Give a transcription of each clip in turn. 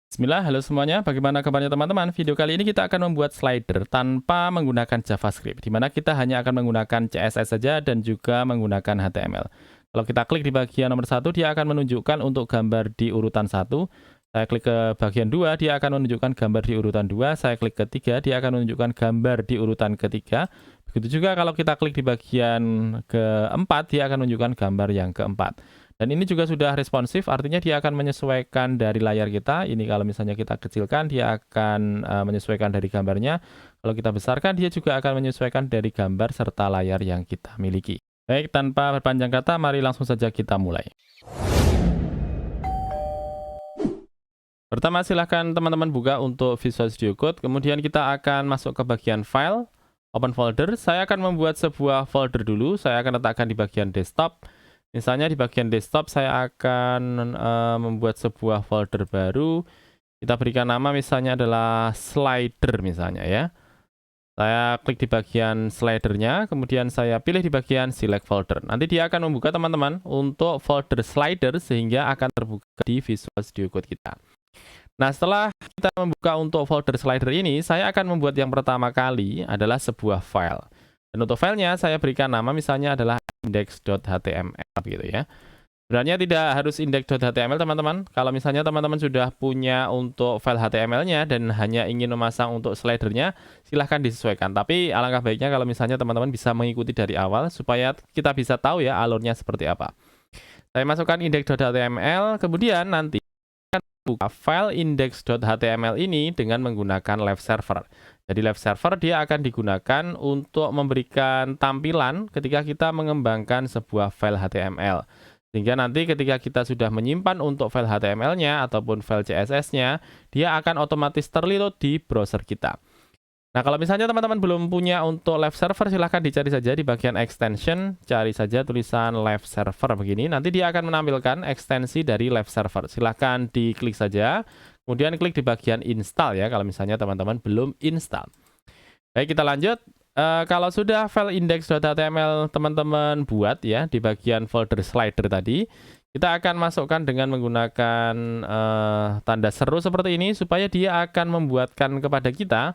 Bismillah, halo semuanya. Bagaimana kabarnya teman-teman? Video kali ini kita akan membuat slider tanpa menggunakan JavaScript, di mana kita hanya akan menggunakan CSS saja dan juga menggunakan HTML. Kalau kita klik di bagian nomor 1, dia akan menunjukkan untuk gambar di urutan 1. Saya klik ke bagian 2, dia akan menunjukkan gambar di urutan 2. Saya klik ke 3, dia akan menunjukkan gambar di urutan ketiga. Begitu juga kalau kita klik di bagian keempat, dia akan menunjukkan gambar yang keempat. Dan ini juga sudah responsif, artinya dia akan menyesuaikan dari layar kita. Ini kalau misalnya kita kecilkan, dia akan menyesuaikan dari gambarnya. Kalau kita besarkan, dia juga akan menyesuaikan dari gambar serta layar yang kita miliki. Baik, tanpa berpanjang kata, mari langsung saja kita mulai. Pertama, silahkan teman-teman buka untuk Visual Studio Code. Kemudian kita akan masuk ke bagian File, Open Folder. Saya akan membuat sebuah folder dulu. Saya akan letakkan di bagian Desktop. Misalnya di bagian desktop saya akan membuat sebuah folder baru. Kita berikan nama misalnya adalah slider misalnya ya. Saya klik di bagian slidernya, kemudian saya pilih di bagian select folder. Nanti dia akan membuka teman-teman untuk folder slider sehingga akan terbuka di Visual Studio Code kita. Nah, setelah kita membuka untuk folder slider ini, saya akan membuat yang pertama kali adalah sebuah file. Dan untuk filenya saya berikan nama misalnya adalah index.html gitu ya. Sebenarnya tidak harus index.html teman-teman. Kalau misalnya teman-teman sudah punya untuk file HTML-nya dan hanya ingin memasang untuk slidernya, silahkan disesuaikan. Tapi alangkah baiknya kalau misalnya teman-teman bisa mengikuti dari awal supaya kita bisa tahu ya alurnya seperti apa. Saya masukkan index.html, kemudian nanti akan buka file index.html ini dengan menggunakan live server. Jadi live server dia akan digunakan untuk memberikan tampilan ketika kita mengembangkan sebuah file HTML. Sehingga nanti ketika kita sudah menyimpan untuk file HTML-nya ataupun file CSS-nya, dia akan otomatis terlihat di browser kita. Nah, kalau misalnya teman-teman belum punya untuk live server, silahkan dicari saja di bagian extension, cari saja tulisan live server begini. Nanti dia akan menampilkan ekstensi dari live server. Silahkan diklik saja. Kemudian klik di bagian install ya, kalau misalnya teman-teman belum install. Baik, kita lanjut. Kalau sudah file index.html teman-teman buat ya, di bagian folder slider tadi, kita akan masukkan dengan menggunakan tanda seru seperti ini, supaya dia akan membuatkan kepada kita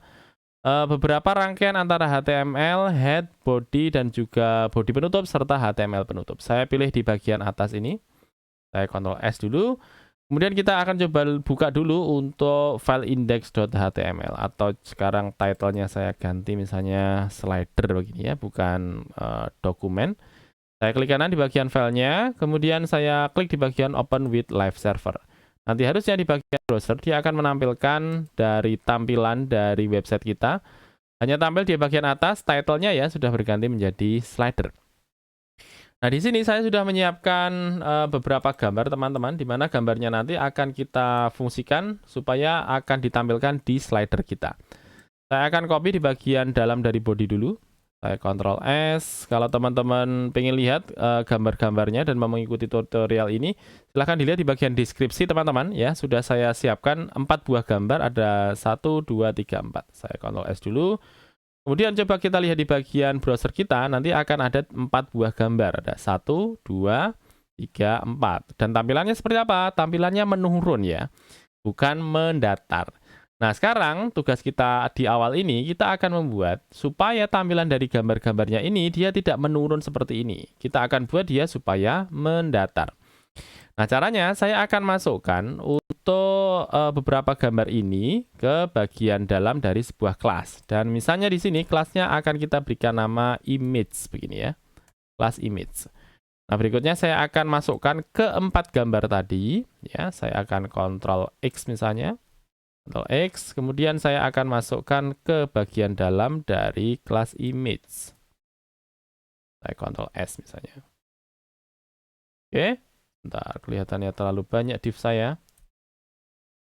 beberapa rangkaian antara HTML, head, body, dan juga body penutup, serta HTML penutup. Saya pilih di bagian atas ini. Saya Ctrl S dulu. Kemudian kita akan coba buka dulu untuk file index.html, atau sekarang title-nya saya ganti misalnya slider begini ya, bukan dokumen. Saya klik kanan di bagian filenya, kemudian saya klik di bagian open with live server. Nanti harusnya di bagian browser dia akan menampilkan dari tampilan dari website kita. Hanya tampil di bagian atas, title-nya ya sudah berganti menjadi slider. Nah, di sini saya sudah menyiapkan beberapa gambar teman-teman, di mana gambarnya nanti akan kita fungsikan supaya akan ditampilkan di slider kita. Saya akan copy di bagian dalam dari body dulu. Saya Ctrl S. Kalau teman-teman pengen lihat gambar-gambarnya dan mau mengikuti tutorial ini, silahkan dilihat di bagian deskripsi teman-teman ya. Sudah saya siapkan 4 buah gambar, ada 1, 2, 3, 4. Saya Ctrl S dulu. Kemudian coba kita lihat di bagian browser kita, nanti akan ada 4 buah gambar. Ada 1, 2, 3, 4. Dan tampilannya seperti apa? Tampilannya menurun ya, bukan mendatar. Nah, sekarang tugas kita di awal ini, kita akan membuat supaya tampilan dari gambar-gambarnya ini dia tidak menurun seperti ini. Kita akan buat dia supaya mendatar. Nah, caranya saya akan masukkan untuk beberapa gambar ini ke bagian dalam dari sebuah kelas. Dan misalnya di sini kelasnya akan kita berikan nama image begini ya. Kelas image. Nah, berikutnya saya akan masukkan ke 4 gambar tadi ya. Saya akan Ctrl X misalnya. Ctrl X, kemudian saya akan masukkan ke bagian dalam dari kelas image. Saya Ctrl S misalnya. Oke. Bentar, kelihatannya terlalu banyak div saya.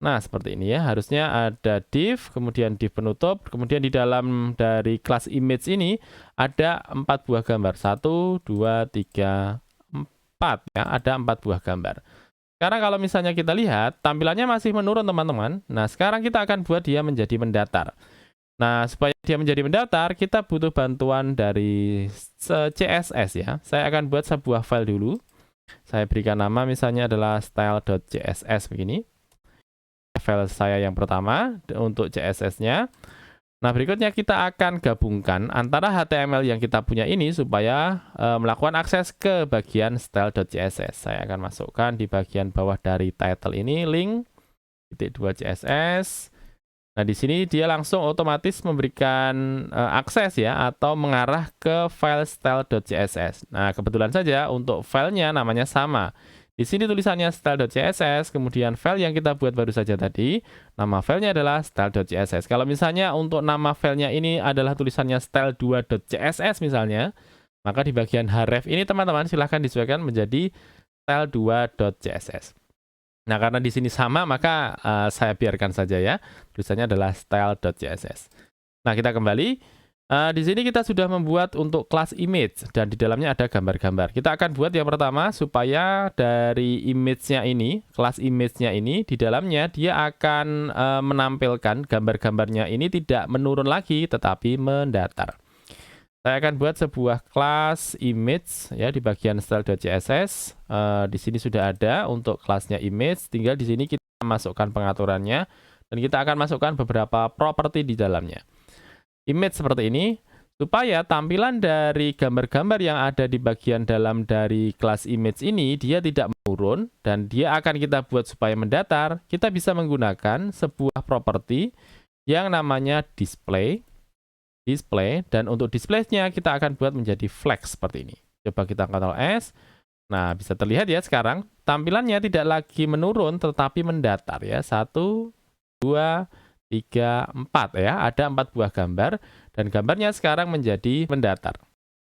Nah, seperti ini ya. Harusnya ada div, kemudian div penutup, kemudian di dalam dari kelas image ini ada 4 buah gambar. 1, 2, 3, 4 ya. Ada 4 buah gambar. Sekarang kalau misalnya kita lihat, tampilannya masih menurun teman-teman. Nah, sekarang kita akan buat dia menjadi mendatar. Nah, supaya dia menjadi mendatar, kita butuh bantuan dari CSS ya. Saya akan buat sebuah file dulu. Saya berikan nama misalnya adalah style.css begini. file saya yang pertama untuk CSS-nya. Nah, berikutnya kita akan gabungkan antara HTML yang kita punya ini supaya melakukan akses ke bagian style.css. Saya akan masukkan di bagian bawah dari title ini link .2 CSS. Nah, di sini dia langsung otomatis memberikan akses ya atau mengarah ke file style.css. Nah, kebetulan saja untuk filenya namanya sama. Di sini tulisannya style.css, kemudian file yang kita buat baru saja tadi, nama filenya adalah style.css. Kalau misalnya untuk nama filenya ini adalah tulisannya style2.css misalnya, maka di bagian href ini teman-teman silahkan disesuaikan menjadi style2.css. Nah, karena di sini sama, maka saya biarkan saja ya, tulisannya adalah style.css. Nah, kita kembali. Di sini kita sudah membuat untuk kelas image dan di dalamnya ada gambar-gambar. Kita akan buat yang pertama supaya dari image-nya ini, kelas image-nya ini di dalamnya dia akan menampilkan gambar-gambarnya ini tidak menurun lagi tetapi mendatar. Saya akan buat sebuah kelas image ya di bagian style.css. Di sini sudah ada untuk kelasnya image, tinggal di sini kita masukkan pengaturannya dan kita akan masukkan beberapa properti di dalamnya. Image seperti ini, supaya tampilan dari gambar-gambar yang ada di bagian dalam dari kelas image ini, dia tidak menurun, dan dia akan kita buat supaya mendatar, kita bisa menggunakan sebuah properti yang namanya display, dan untuk display-nya kita akan buat menjadi flex seperti ini. Coba kita Ctrl S, nah bisa terlihat ya sekarang, tampilannya tidak lagi menurun, tetapi mendatar ya, 1, 2, 3, 4 ya, ada 4 buah gambar dan gambarnya sekarang menjadi mendatar.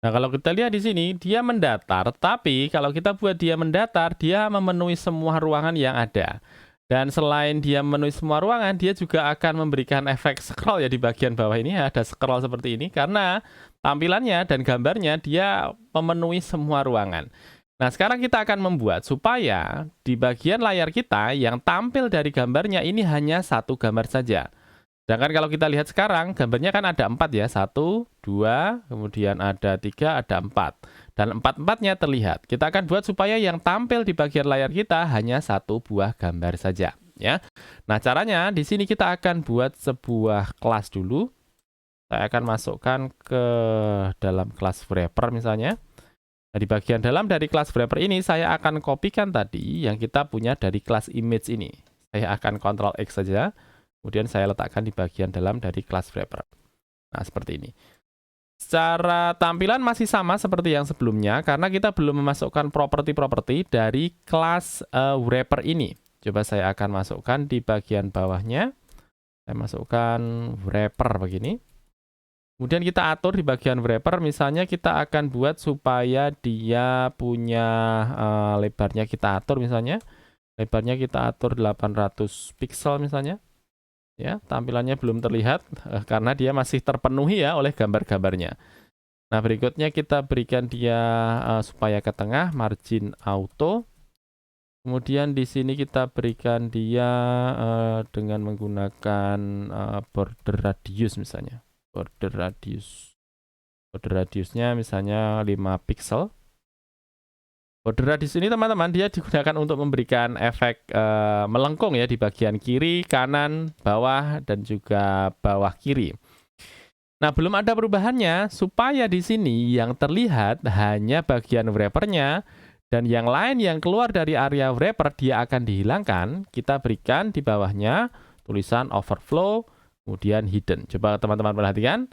Nah, kalau kita lihat di sini dia mendatar, tapi kalau kita buat dia mendatar, dia memenuhi semua ruangan yang ada. Dan selain dia memenuhi semua ruangan, dia juga akan memberikan efek scroll ya di bagian bawah ini, ada scroll seperti ini karena tampilannya dan gambarnya dia memenuhi semua ruangan. Nah, sekarang kita akan membuat supaya di bagian layar kita yang tampil dari gambarnya ini hanya satu gambar saja. Sedangkan kalau kita lihat sekarang, gambarnya kan ada 4 ya. 1, 2, kemudian ada 3, ada 4. Dan 4-4-nya terlihat. Kita akan buat supaya yang tampil di bagian layar kita hanya satu buah gambar saja. Ya. Nah, caranya di sini kita akan buat sebuah kelas dulu. Saya akan masukkan ke dalam kelas wrapper misalnya. Nah, di bagian dalam dari kelas wrapper ini, saya akan kopikan tadi yang kita punya dari kelas image ini. Saya akan Ctrl X saja, kemudian saya letakkan di bagian dalam dari kelas wrapper. Nah, seperti ini. Secara tampilan masih sama seperti yang sebelumnya, karena kita belum memasukkan properti-properti dari kelas wrapper ini. Coba saya akan masukkan di bagian bawahnya. Saya masukkan wrapper begini. Kemudian kita atur di bagian wrapper, misalnya kita akan buat supaya dia punya lebarnya kita atur misalnya. Lebarnya kita atur 800 pixel misalnya. Ya, tampilannya belum terlihat karena dia masih terpenuhi ya oleh gambar-gambarnya. Nah, berikutnya kita berikan dia supaya ke tengah, margin auto. Kemudian di sini kita berikan dia dengan menggunakan border radius misalnya. Border radiusnya misalnya 5 pixel. Border radius ini teman-teman dia digunakan untuk memberikan efek melengkung ya di bagian kiri, kanan, bawah dan juga bawah kiri. Nah, belum ada perubahannya supaya di sini yang terlihat hanya bagian wrappernya dan yang lain yang keluar dari area wrapper dia akan dihilangkan. Kita berikan di bawahnya tulisan overflow kemudian hidden. Coba teman-teman perhatikan.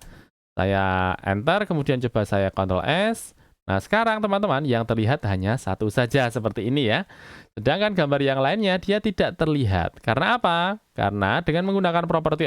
Saya enter, kemudian coba saya Ctrl S. Nah, sekarang teman-teman yang terlihat hanya satu saja seperti ini ya. Sedangkan gambar yang lainnya dia tidak terlihat. Karena apa? Karena dengan menggunakan properti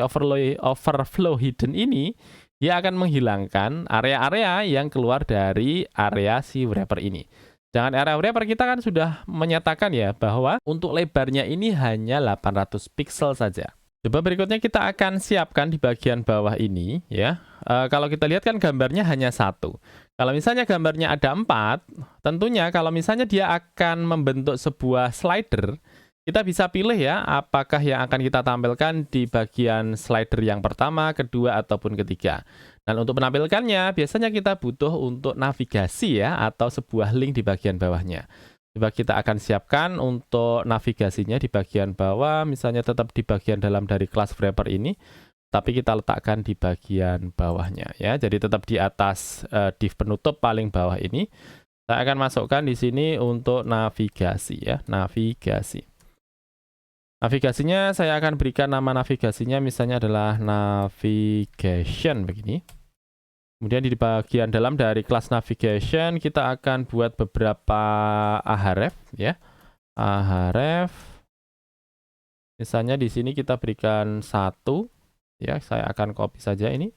overflow hidden ini, dia akan menghilangkan area-area yang keluar dari area si wrapper ini. Jangan area wrapper kita kan sudah menyatakan ya bahwa untuk lebarnya ini hanya 800 pixel saja. Coba berikutnya kita akan siapkan di bagian bawah ini ya. Kalau kita lihat kan gambarnya hanya satu. Kalau misalnya gambarnya ada 4, tentunya kalau misalnya dia akan membentuk sebuah slider, kita bisa pilih ya apakah yang akan kita tampilkan di bagian slider yang pertama, kedua, ataupun ketiga. Dan untuk menampilkannya biasanya kita butuh untuk navigasi ya atau sebuah link di bagian bawahnya. Coba kita akan siapkan untuk navigasinya di bagian bawah, misalnya tetap di bagian dalam dari kelas wrapper ini, tapi kita letakkan di bagian bawahnya ya. Jadi tetap di atas div penutup paling bawah ini. Saya akan masukkan di sini untuk navigasi ya, navigasi. Navigasinya saya akan berikan nama navigasinya misalnya adalah navigation begini. Kemudian di bagian dalam dari kelas navigation kita akan buat beberapa ahref ya. Ahref. Misalnya di sini kita berikan 1 ya, saya akan copy saja ini.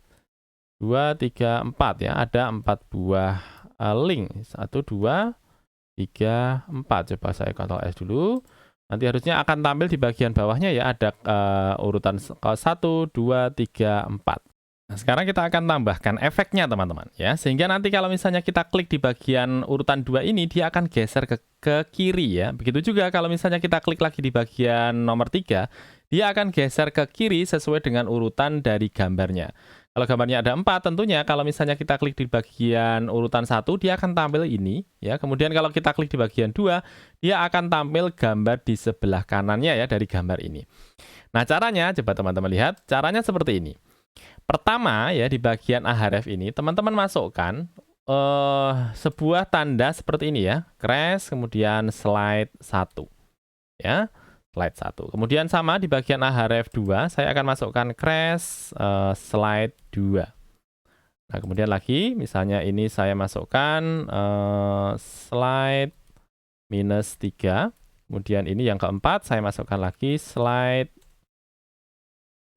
2 3 4 ya, ada 4 buah link. 1 2 3 4. Coba saya Ctrl S dulu. Nanti harusnya akan tampil di bagian bawahnya ya, ada urutan 1 2 3 4. Nah, sekarang kita akan tambahkan efeknya teman-teman ya, sehingga nanti kalau misalnya kita klik di bagian urutan 2 ini dia akan geser ke kiri ya. Begitu juga kalau misalnya kita klik lagi di bagian nomor 3, dia akan geser ke kiri sesuai dengan urutan dari gambarnya. Kalau gambarnya ada 4 tentunya kalau misalnya kita klik di bagian urutan 1 dia akan tampil ini ya. Kemudian kalau kita klik di bagian 2 dia akan tampil gambar di sebelah kanannya ya dari gambar ini. Nah, caranya coba teman-teman lihat, caranya seperti ini. Pertama ya di bagian ahref ini teman-teman masukkan sebuah tanda seperti ini ya, crash kemudian slide 1 ya, slide 1. Kemudian sama di bagian ahref 2 saya akan masukkan crash slide 2. Nah, kemudian lagi misalnya ini saya masukkan slide minus 3. Kemudian ini yang keempat saya masukkan lagi slide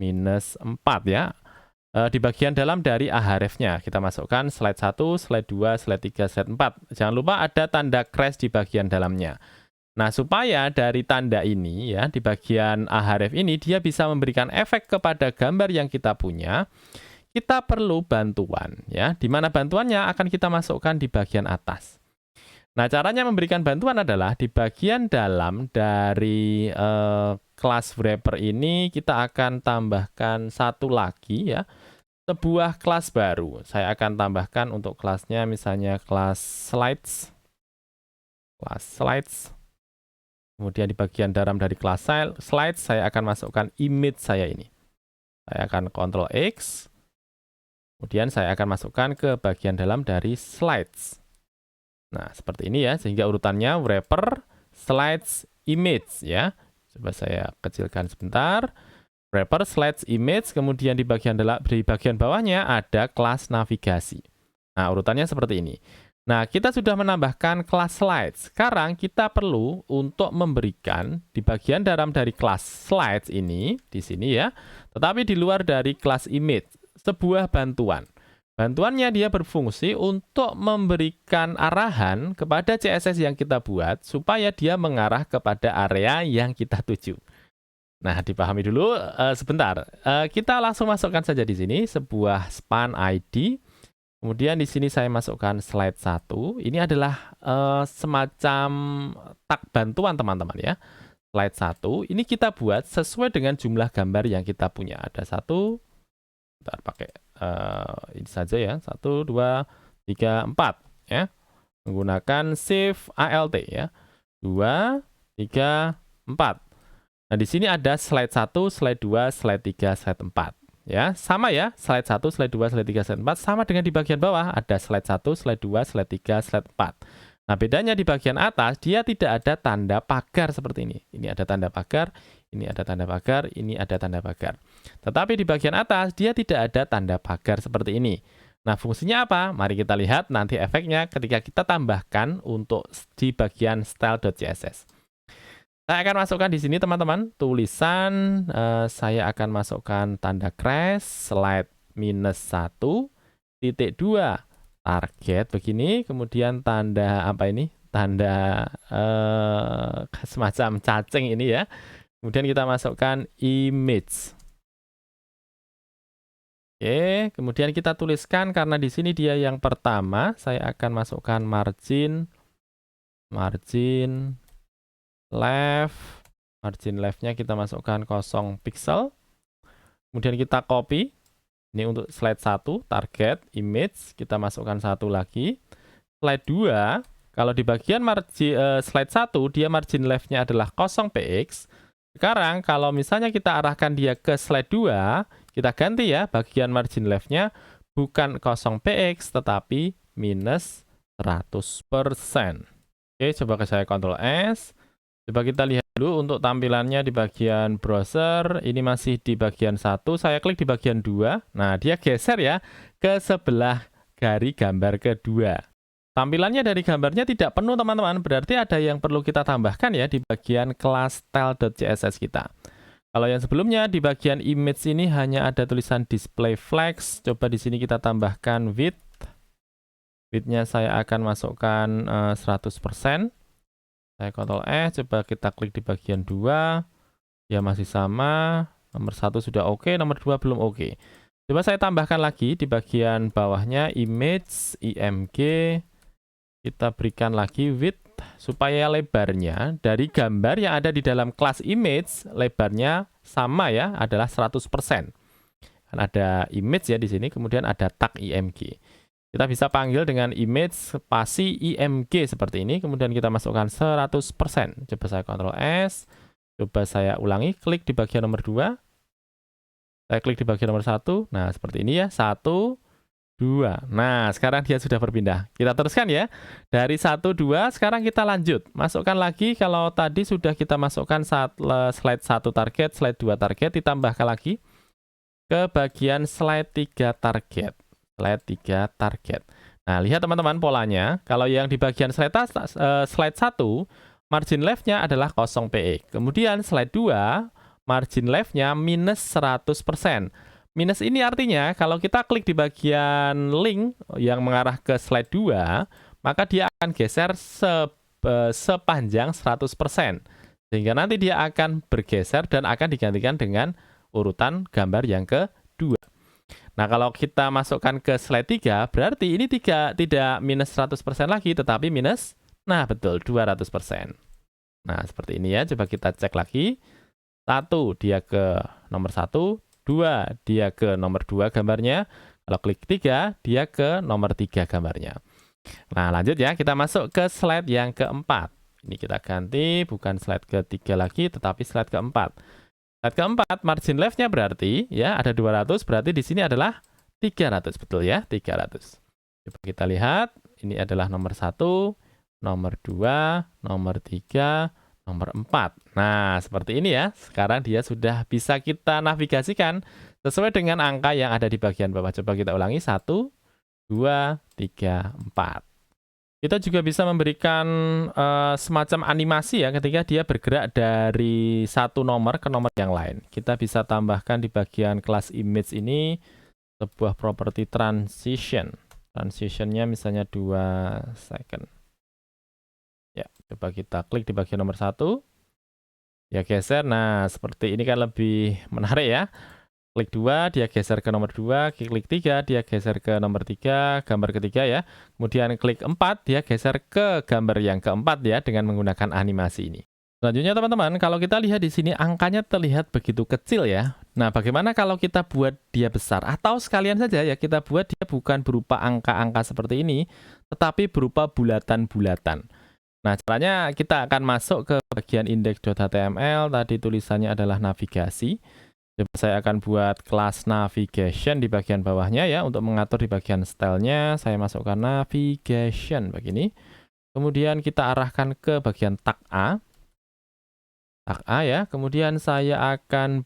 minus 4 ya. Di bagian dalam dari ahrefnya kita masukkan slide 1, slide 2, slide 3, slide 4. Jangan lupa ada tanda crash di bagian dalamnya. Nah, supaya dari tanda ini ya di bagian ahref ini dia bisa memberikan efek kepada gambar yang kita punya, kita perlu bantuan ya. Di mana bantuannya akan kita masukkan di bagian atas. Nah, caranya memberikan bantuan adalah di bagian dalam dari kelas wrapper ini kita akan tambahkan satu lagi ya, sebuah kelas baru. Saya akan tambahkan untuk kelasnya misalnya kelas slides. Kelas slides. Kemudian di bagian dalam dari kelas slides saya akan masukkan image saya ini. Saya akan Ctrl X. Kemudian saya akan masukkan ke bagian dalam dari slides. Nah, seperti ini ya, sehingga urutannya wrapper, slides, image ya. Coba saya kecilkan sebentar. Wrapper, slides, image, kemudian di bagian bawahnya ada kelas navigasi. Nah, urutannya seperti ini. Nah, kita sudah menambahkan kelas slides. Sekarang kita perlu untuk memberikan di bagian dalam dari kelas slides ini, di sini ya, tetapi di luar dari kelas image, sebuah bantuan. Bantuannya dia berfungsi untuk memberikan arahan kepada CSS yang kita buat supaya dia mengarah kepada area yang kita tuju. Nah, dipahami dulu sebentar. Kita langsung masukkan saja di sini sebuah span ID. Kemudian di sini saya masukkan slide 1. Ini adalah semacam tag bantuan teman-teman ya. Slide 1 ini kita buat sesuai dengan jumlah gambar yang kita punya. Ada 1, bentar pakai ini saja ya, 1, 2, 3, 4 ya, menggunakan shift alt ya, 2, 3, 4. Nah, di sini ada slide 1, slide 2, slide 3, slide 4 ya, sama ya, slide 1, slide 2, slide 3, slide 4 sama dengan di bagian bawah ada slide 1, slide 2, slide 3, slide 4. Nah, bedanya di bagian atas dia tidak ada tanda pagar seperti ini. Ini ada tanda pagar, ini ada tanda pagar, ini ada tanda pagar. Tetapi di bagian atas dia tidak ada tanda pagar seperti ini. Nah, fungsinya apa? Mari kita lihat nanti efeknya ketika kita tambahkan untuk di bagian style.css. Saya akan masukkan di sini teman-teman tulisan, saya akan masukkan tanda crash slide minus 1 titik 2 target begini, kemudian tanda apa ini? Tanda semacam cacing ini ya. Kemudian kita masukkan image. Oke, kemudian kita tuliskan karena di sini dia yang pertama, saya akan masukkan margin left. Margin left-nya kita masukkan 0 pixel. Kemudian kita copy. Ini untuk slide 1, target, image, kita masukkan 1 lagi. Slide 2, Kalau di bagian slide 1, dia margin left-nya adalah 0 px. Sekarang kalau misalnya kita arahkan dia ke slide 2, kita ganti ya, bagian margin left-nya bukan 0 px, tetapi minus 100%. Oke, coba saya Ctrl S. Coba kita lihat dulu untuk tampilannya di bagian browser. Ini masih di bagian 1, saya klik di bagian 2. Nah, dia geser ya ke sebelah dari gambar kedua. Tampilannya dari gambarnya tidak penuh teman-teman, berarti ada yang perlu kita tambahkan ya di bagian kelas style.css kita. Kalau yang sebelumnya di bagian image ini hanya ada tulisan display flags, coba di sini kita tambahkan width. Width-nya saya akan masukkan 100%. Saya Ctrl S, coba kita klik di bagian 2. Ya masih sama, nomor 1 sudah oke, nomor 2 belum oke. Coba saya tambahkan lagi di bagian bawahnya image, img. Kita berikan lagi width supaya lebarnya dari gambar yang ada di dalam kelas image, lebarnya sama ya, adalah 100%. Kan ada image ya di sini, kemudian ada tag img. Kita bisa panggil dengan image spasi img seperti ini, kemudian kita masukkan 100%. Coba saya Ctrl S, coba saya ulangi, klik di bagian nomor 2. Saya klik di bagian nomor 1. Nah, seperti ini ya, 1, 2. Nah, sekarang dia sudah berpindah. Kita teruskan ya. Dari 1, 2, sekarang kita lanjut. Masukkan lagi, kalau tadi sudah kita masukkan slide 1 target, slide 2 target, ditambahkan lagi ke bagian slide 3 target. Slide 3 target. Nah, lihat teman-teman polanya. Kalau yang di bagian slide 1, margin left-nya adalah 0 px. Kemudian slide 2, margin left-nya minus 100%. Minus ini artinya kalau kita klik di bagian link yang mengarah ke slide 2, maka dia akan geser sepanjang 100%. Sehingga nanti dia akan bergeser dan akan digantikan dengan urutan gambar yang kedua. Nah, kalau kita masukkan ke slide 3, berarti ini tidak minus 100% lagi, tetapi minus, nah betul, 200%. Nah, seperti ini ya, coba kita cek lagi. 1, dia ke nomor 1, 2, dia ke nomor 2 gambarnya. Kalau klik 3, dia ke nomor 3 gambarnya. Nah, lanjut ya, kita masuk ke slide yang keempat. Ini kita ganti, bukan slide ketiga lagi, tetapi slide keempat. Slide keempat, margin left-nya berarti, ya, ada 200, berarti di sini adalah 300, betul ya, 300. Coba kita lihat, ini adalah nomor 1, nomor 2, nomor 3, nomor 4. Nah, seperti ini ya. Sekarang dia sudah bisa kita navigasikan sesuai dengan angka yang ada di bagian bawah. Coba kita ulangi. 1, 2, 3, 4. Kita juga bisa memberikan semacam animasi ya ketika dia bergerak dari satu nomor ke nomor yang lain. Kita bisa tambahkan di bagian kelas image ini sebuah properti transition. Transitionnya misalnya 2 second. Ya, coba kita klik di bagian nomor 1. Ya, geser. Nah, seperti ini kan lebih menarik ya. Klik 2, dia geser ke nomor 2. Klik 3, dia geser ke nomor 3, gambar ketiga ya. Kemudian klik 4, dia geser ke gambar yang keempat ya, dengan menggunakan animasi ini. Selanjutnya teman-teman, kalau kita lihat di sini angkanya terlihat begitu kecil ya. Nah, bagaimana kalau kita buat dia besar? Atau sekalian saja ya, kita buat dia bukan berupa angka-angka seperti ini, tetapi berupa bulatan-bulatan. Nah, caranya kita akan masuk ke bagian index.html, tadi tulisannya adalah navigasi. Coba saya akan buat kelas navigation di bagian bawahnya ya, untuk mengatur di bagian stylenya, saya masukkan navigation begini. Kemudian kita arahkan ke bagian tag A. Tag A ya, kemudian saya akan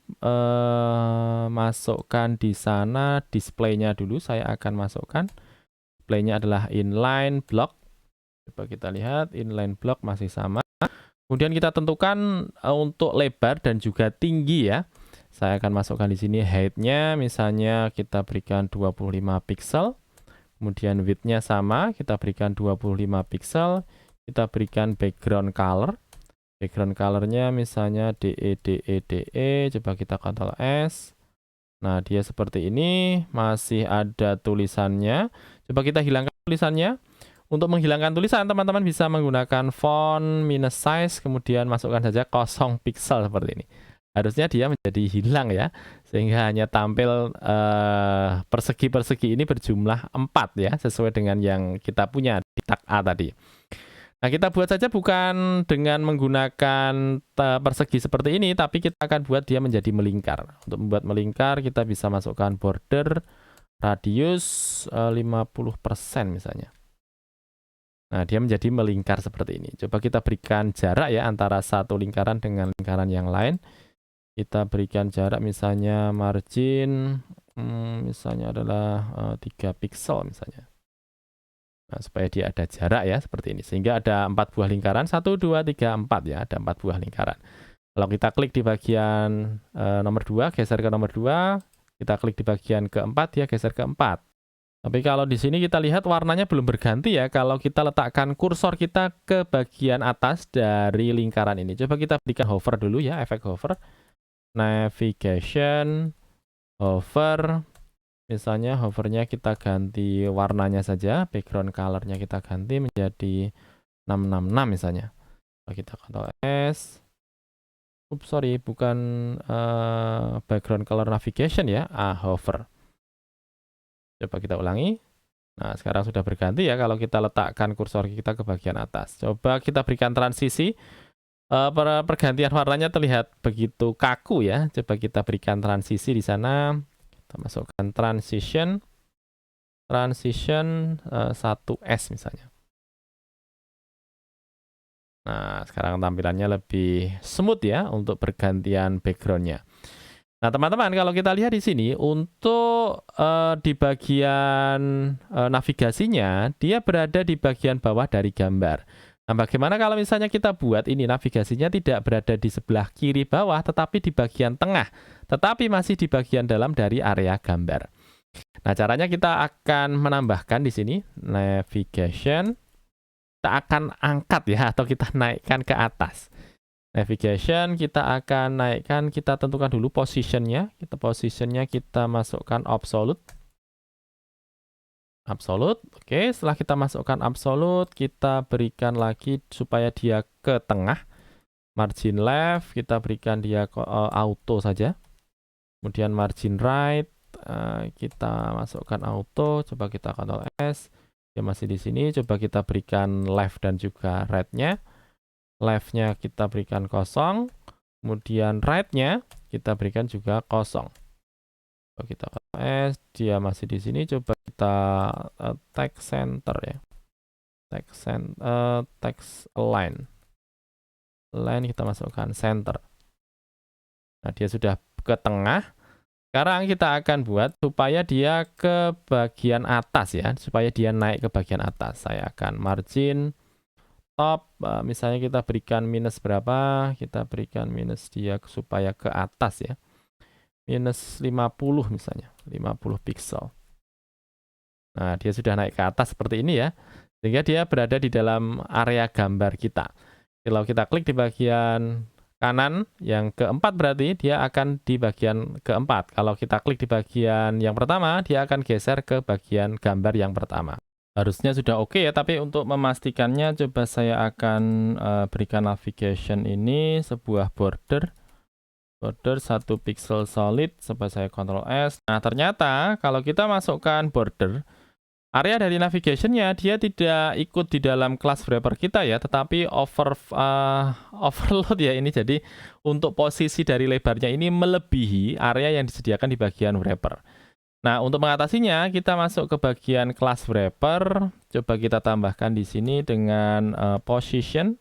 masukkan di sana display-nya dulu, saya akan masukkan. Display-nya adalah inline block. Coba kita lihat, inline block masih sama. Kemudian kita tentukan untuk lebar dan juga tinggi ya. Saya akan masukkan di sini height-nya, misalnya kita berikan 25 pixel. Kemudian width-nya sama, kita berikan 25 pixel. Kita berikan background color. Background color-nya misalnya DE. Coba kita Ctrl S. Nah, dia seperti ini, masih ada tulisannya. Coba kita hilangkan tulisannya. Untuk menghilangkan tulisan, teman-teman bisa menggunakan font minus size, kemudian masukkan saja 0 pixel seperti ini. Harusnya dia menjadi hilang ya, sehingga hanya tampil persegi-persegi ini berjumlah 4 ya, sesuai dengan yang kita punya di tag A tadi. Nah, kita buat saja bukan dengan menggunakan persegi seperti ini, tapi kita akan buat dia menjadi melingkar. Untuk membuat melingkar, kita bisa masukkan border radius 50% misalnya. Nah, dia menjadi melingkar seperti ini. Coba kita berikan jarak ya antara satu lingkaran dengan lingkaran yang lain. Kita berikan jarak misalnya margin, misalnya adalah 3 pixel misalnya. Nah, supaya dia ada jarak ya seperti ini, sehingga ada 4 buah lingkaran, 1, 2, 3, 4 ya, ada 4 buah lingkaran. Kalau kita klik di bagian nomor 2, geser ke nomor 2, kita klik di bagian keempat, dia geser ke 4. Tapi kalau di sini kita lihat warnanya belum berganti ya, kalau kita letakkan kursor kita ke bagian atas dari lingkaran ini. Coba kita berikan hover dulu ya, efek hover, navigation, hover. Misalnya hovernya kita ganti warnanya saja, background colornya kita ganti menjadi 666 misalnya. Kalau kita Ctrl S, sorry, bukan background color navigation ya, hover. Coba kita ulangi. Nah, sekarang sudah berganti ya kalau kita letakkan kursor kita ke bagian atas. Coba kita berikan transisi. Pergantian warnanya terlihat begitu kaku ya. Coba kita berikan transisi di sana. Kita masukkan transition 1S misalnya. Nah, sekarang tampilannya lebih smooth ya untuk pergantian backgroundnya. Nah, teman-teman, kalau kita lihat di sini untuk di bagian navigasinya, dia berada di bagian bawah dari gambar. Nah, bagaimana kalau misalnya kita buat ini navigasinya tidak berada di sebelah kiri bawah, tetapi di bagian tengah, tetapi masih di bagian dalam dari area gambar. Nah, caranya kita akan menambahkan di sini navigation, kita akan angkat ya, atau kita naikkan ke atas. Navigation kita akan naikkan, kita tentukan dulu positionnya. Positionnya kita masukkan absolute. Oke, setelah kita masukkan absolute, kita berikan lagi supaya dia ke tengah. Margin left, kita berikan dia auto saja. Kemudian margin right, kita masukkan auto. Coba kita Ctrl S, dia masih di sini. Coba kita berikan left dan juga right-nya. Left-nya kita berikan kosong. Kemudian right-nya kita berikan juga kosong. Coba kita S, dia masih di sini. Coba kita text center ya. Text align. Align kita masukkan center. Nah, dia sudah ke tengah. Sekarang kita akan buat supaya dia ke bagian atas ya, supaya dia naik ke bagian atas. Saya akan margin top, misalnya kita berikan minus berapa? Kita berikan minus dia supaya ke atas ya. Minus 50 misalnya, 50 pixel. Nah, dia sudah naik ke atas seperti ini ya. Sehingga dia berada di dalam area gambar kita. Kalau kita klik di bagian kanan, yang keempat berarti dia akan di bagian keempat. Kalau kita klik di bagian yang pertama, dia akan geser ke bagian gambar yang pertama. Harusnya sudah oke ya, tapi untuk memastikannya coba saya akan berikan navigation ini sebuah border 1 pixel solid. Coba saya Ctrl S. Nah, ternyata kalau kita masukkan border, area dari navigation-nya dia tidak ikut di dalam class wrapper kita ya, tetapi overload ya ini. Jadi untuk posisi dari lebarnya ini melebihi area yang disediakan di bagian wrapper. Nah, untuk mengatasinya kita masuk ke bagian class wrapper. Coba kita tambahkan di sini dengan position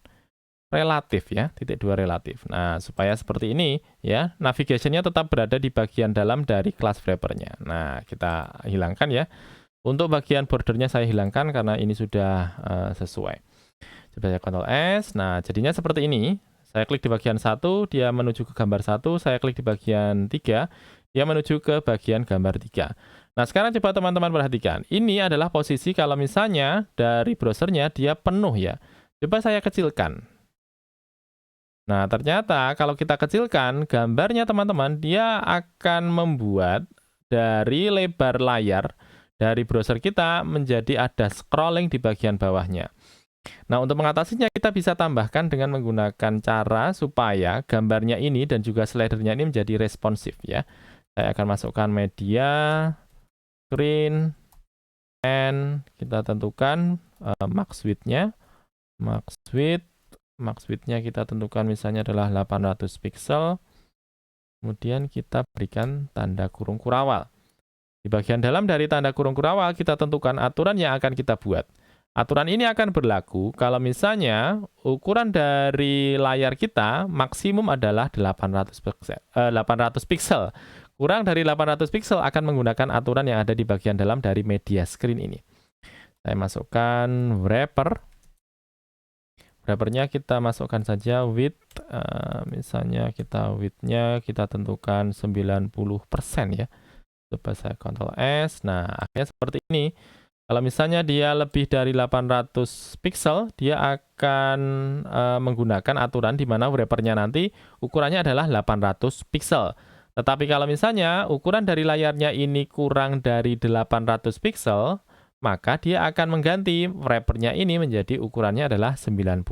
relatif ya, titik 2 relatif. Nah, supaya seperti ini ya, navigation-nya tetap berada di bagian dalam dari class wrapper-nya. Nah, kita hilangkan ya. Untuk bagian bordernya saya hilangkan karena ini sudah sesuai. Coba saya Ctrl S. Nah, jadinya seperti ini. Saya klik di bagian 1, dia menuju ke gambar 1. Saya klik di bagian 3, dia menuju ke bagian gambar 3. Nah, sekarang coba teman-teman perhatikan. Ini adalah posisi kalau misalnya dari browsernya dia penuh ya. Coba saya kecilkan. Nah, ternyata kalau kita kecilkan gambarnya teman-teman, dia akan membuat dari lebar layar dari browser kita menjadi ada scrolling di bagian bawahnya. Nah, untuk mengatasinya kita bisa tambahkan dengan menggunakan cara supaya gambarnya ini dan juga slidernya ini menjadi responsif ya. Saya akan masukkan media, screen, and kita tentukan max width-nya max width-nya kita tentukan misalnya adalah 800 pixel. Kemudian kita berikan tanda kurung kurawal. Di bagian dalam dari tanda kurung kurawal kita tentukan aturan yang akan kita buat. Aturan ini akan berlaku kalau misalnya ukuran dari layar kita maksimum adalah 800 pixel. Kurang dari 800 pixel akan menggunakan aturan yang ada di bagian dalam dari media screen ini. Saya masukkan wrapper. Wrappernya kita masukkan saja width. Misalnya width-nya kita tentukan 90% ya. Coba saya Ctrl S. Nah, akhirnya seperti ini. Kalau misalnya dia lebih dari 800 pixel, dia akan menggunakan aturan di mana wrappernya nanti ukurannya adalah 800 pixel. Tetapi kalau misalnya ukuran dari layarnya ini kurang dari 800 pixel, maka dia akan mengganti wrappernya ini menjadi ukurannya adalah 90%.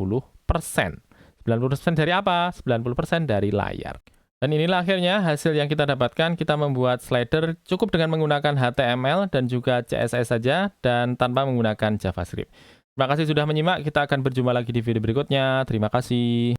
90% dari apa? 90% dari layar. Dan inilah akhirnya hasil yang kita dapatkan. Kita membuat slider cukup dengan menggunakan HTML dan juga CSS saja dan tanpa menggunakan JavaScript. Terima kasih sudah menyimak. Kita akan berjumpa lagi di video berikutnya. Terima kasih.